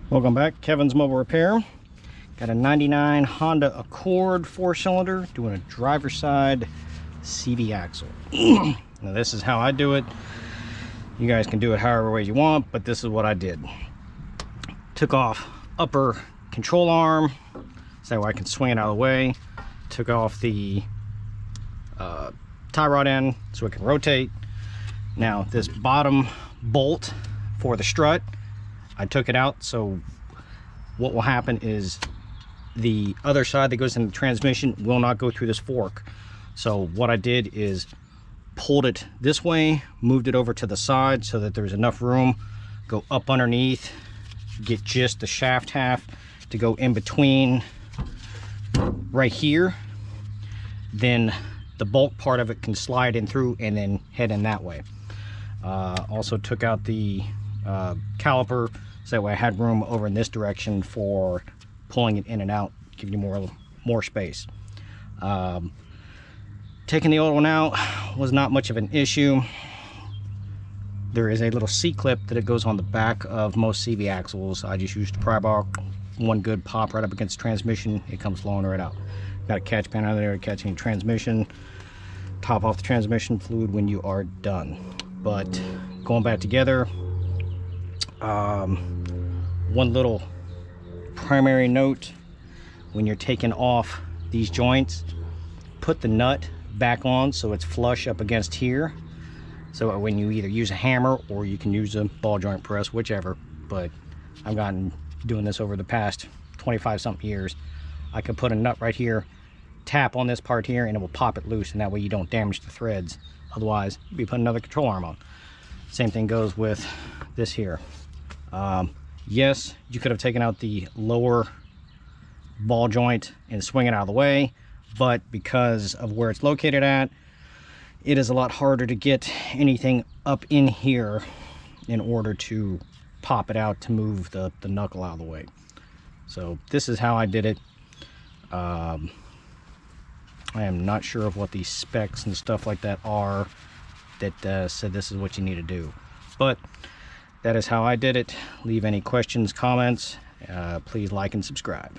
Welcome back, Kevin's Mobile Repair. Got a 99 Honda Accord 4-cylinder doing a driver's side CV axle. Now this is how I do it. You guys can do it however way you want, but this is what I did. Took off upper control arm so that way I can swing it out of the way. Took off the tie rod end so it can rotate. Now this bottom bolt for the strut, I took it out, so what will happen is the other side that goes in the transmission will not go through this fork. So what I did is pulled it this way, moved it over to the side so that there's enough room, go up underneath, get just the shaft half to go in between right here. Then the bulk part of it can slide in through and then head in that way. Also took out the caliper so that way I had room over in this direction for pulling it in and out, giving you more space. Taking the old one out was not much of an issue. There is a little C-clip that it goes on the back of most CV axles. I just used a pry bar, one good pop right up against the transmission, it comes flowing right out. Got a catch pan under there to catch any transmission. Top off the transmission fluid when you are done. But going back together, one little primary note: when you're taking off these joints, put the nut back on so it's flush up against here, so when you either use a hammer or you can use a ball joint press, whichever. But I've gotten doing this over the past 25 something years. I could put a nut right here, tap on this part here, and it will pop it loose, and that way you don't damage the threads. Otherwise you'd be putting another control arm on. Same thing goes with this here. Yes, you could have taken out the lower ball joint and swing it out of the way, but because of where it's located at, it is a lot harder to get anything up in here in order to pop it out to move the knuckle out of the way. So this is how I did it. I am not sure of what these specs and stuff like that are that said this is what you need to do, but that is how I did it. Leave any questions, comments. Please like and subscribe.